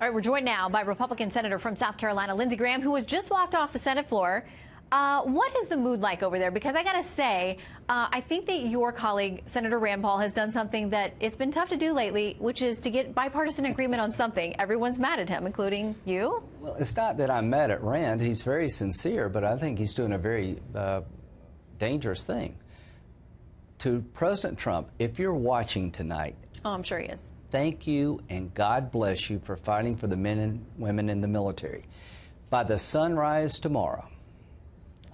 All right, we're joined now by Republican Senator from South Carolina, Lindsey Graham, who has just walked off the Senate floor. What is the mood like over there? Because I got to say, I think that your colleague, Senator Rand Paul, has done something that it's been tough to do lately, which is to get bipartisan agreement on something. Everyone's mad at him, including you. Well, it's not that I'm mad at Rand. He's very sincere, but I think he's doing a very dangerous thing. To President Trump, if you're watching tonight. Oh, I'm sure he is. Thank you and God bless you for fighting for the men and women in the military. By the sunrise tomorrow,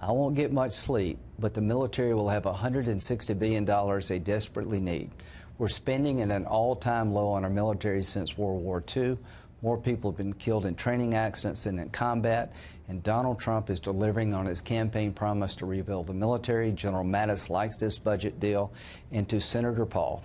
I won't get much sleep, but the military will have $160 billion they desperately need. We're spending at an all-time low on our military since World War II. More people have been killed in training accidents than in combat, and Donald Trump is delivering on his campaign promise to rebuild the military. General Mattis likes this budget deal. And to Senator Paul,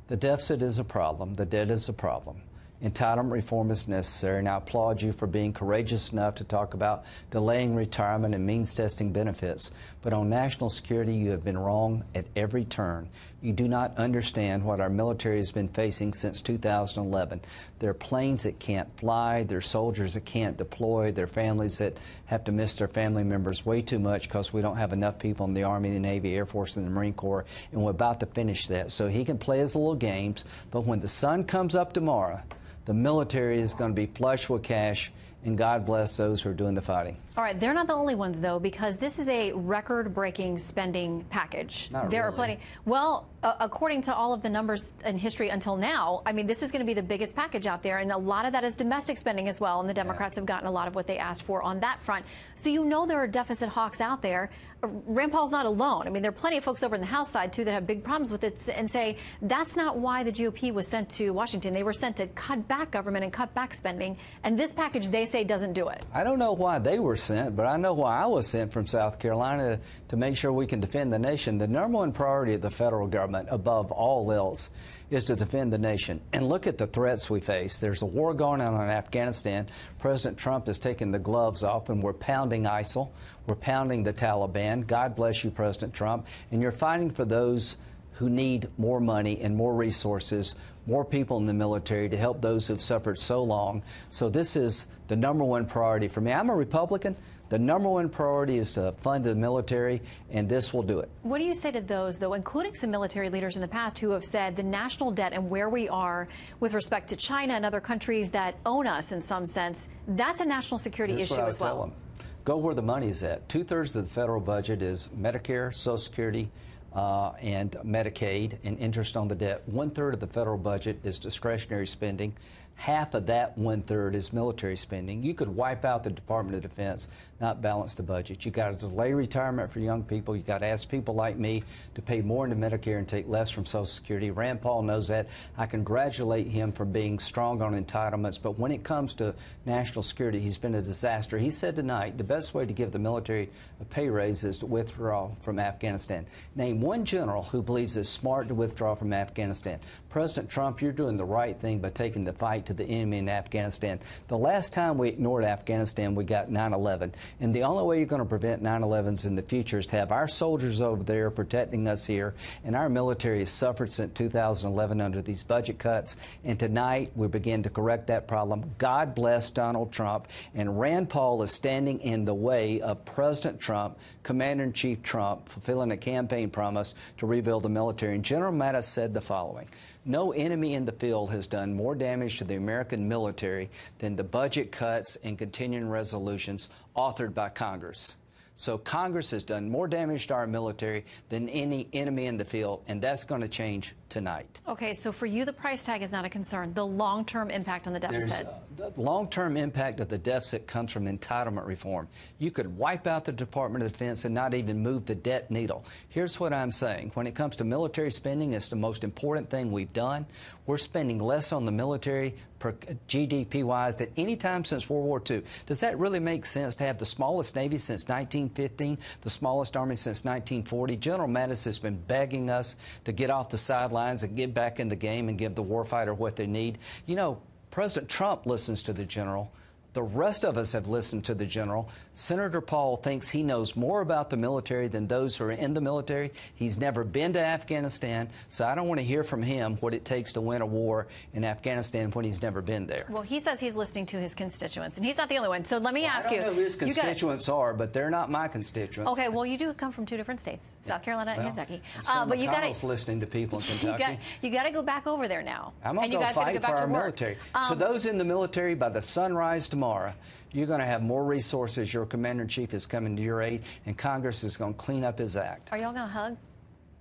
the deficit is a problem. The debt is a problem. Entitlement reform is necessary, and I applaud you for being courageous enough to talk about delaying retirement and means testing benefits. But on national security, you have been wrong at every turn. You do not understand what our military has been facing since 2011. There are planes that can't fly, there are soldiers that can't deploy, there are families that have to miss their family members way too much because we don't have enough people in the Army, the Navy, Air Force, and the Marine Corps, and we're about to finish that. So he can play his little games, but when the sun comes up tomorrow, the military is going to be flush with cash, and God bless those who are doing the fighting. All right, they're not the only ones, though, because this is a record-breaking spending package. There are plenty. Well, according to all of the numbers in history until now, I mean, this is going to be the biggest package out there, and a lot of that is domestic spending as well, and the Democrats have gotten a lot of what they asked for on that front. So you know there are deficit hawks out there. Rand Paul's not alone. I mean, there are plenty of folks over on the House side, too, that have big problems with it and say that's not why the GOP was sent to Washington. They were sent to cut back government and cut back spending, and this package, they say, doesn't do it. I don't know why they were sent, but I know why I was sent from South Carolina to make sure we can defend the nation. The number one priority of the federal government, above all else, is to defend the nation. And look at the threats we face. There's a war going on in Afghanistan. President Trump has taken the gloves off, and we're pounding ISIL. We're pounding the Taliban. God bless you, President Trump. And you're fighting for those who need more money and more resources, more people in the military to help those who've suffered so long. So this is the number one priority for me. I'm a Republican. The number one priority is to fund the military, and this will do it. What do you say to those, though, including some military leaders in the past who have said the national debt and where we are with respect to China and other countries that own us in some sense, that's a national security issue as well? Tell them. Go where the money's at. 2/3 of the federal budget is Medicare, Social Security, and Medicaid, and interest on the debt. 1/3 of the federal budget is discretionary spending. Half of that 1/3 is military spending. You could wipe out the Department of Defense, not balance the budget. You got to delay retirement for young people. You got to ask people like me to pay more into Medicare and take less from Social Security. Rand Paul knows that. I congratulate him for being strong on entitlements, but when it comes to national security, he's been a disaster. He said tonight the best way to give the military a pay raise is to withdraw from Afghanistan. Name one general who believes it's smart to withdraw from Afghanistan. President Trump, you're doing the right thing by taking the fight to the enemy in Afghanistan. The last time we ignored Afghanistan, we got 9/11. And the only way you're going to prevent 9/11s in the future is to have our soldiers over there protecting us here. And our military has suffered since 2011 under these budget cuts. And tonight we begin to correct that problem. God bless Donald Trump. And Rand Paul is standing in the way of President Trump, Commander-in-Chief Trump, fulfilling a campaign promise to rebuild the military. And General Mattis said the following: no enemy in the field has done more damage to the American military than the budget cuts and continuing resolutions authored by Congress. So Congress has done more damage to our military than any enemy in the field, and that's going to change tonight. Okay, so for you, the price tag is not a concern. The long-term impact on the deficit. The long-term impact of the deficit comes from entitlement reform. You could wipe out the Department of Defense and not even move the debt needle. Here's what I'm saying. When it comes to military spending, it's the most important thing we've done. We're spending less on the military per GDP-wise than any time since World War II. Does that really make sense to have the smallest Navy since 1915, the smallest Army since 1940? General Mattis has been begging us to get off the sidelines and get back in the game and give the warfighter what they need. You know, President Trump listens to the general. The rest of us have listened to the general. Senator Paul thinks he knows more about the military than those who are in the military. He's never been to Afghanistan, so I don't want to hear from him what it takes to win a war in Afghanistan when he's never been there. Well, he says he's listening to his constituents, and he's not the only one. So let me ask you. I don't know who his constituents are, but they're not my constituents. Okay, well, you do come from two different states, South Carolina and Kentucky. But you got to listening to people in Kentucky. You got to go back over there now. I'm going to go fight for our military. To those in the military, by the sunrise tomorrow, you're going to have more resources. Your commander-in-chief is coming to your aid, and Congress is going to clean up his act. Are y'all going to hug?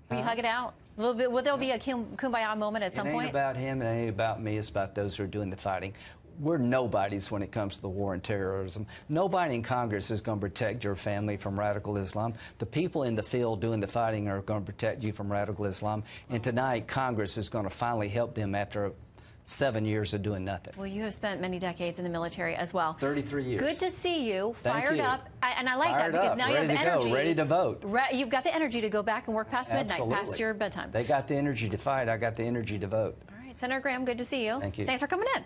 Will you hug it out? Will there be a kumbaya moment at some point? It ain't about him. It ain't about me. It's about those who are doing the fighting. We're nobodies when it comes to the war on terrorism. Nobody in Congress is going to protect your family from radical Islam. The people in the field doing the fighting are going to protect you from radical Islam. And tonight, Congress is going to finally help them after 7 years of doing nothing. Well, you have spent many decades in the military as well. 33 years. Good to see you. Thank fired you. Up. And I like fired that because up, now you have energy. Go, ready to vote. You've got the energy to go back and work past midnight, past your bedtime. They got the energy to fight. I got the energy to vote. All right, Senator Graham, good to see you. Thank you. Thanks for coming in.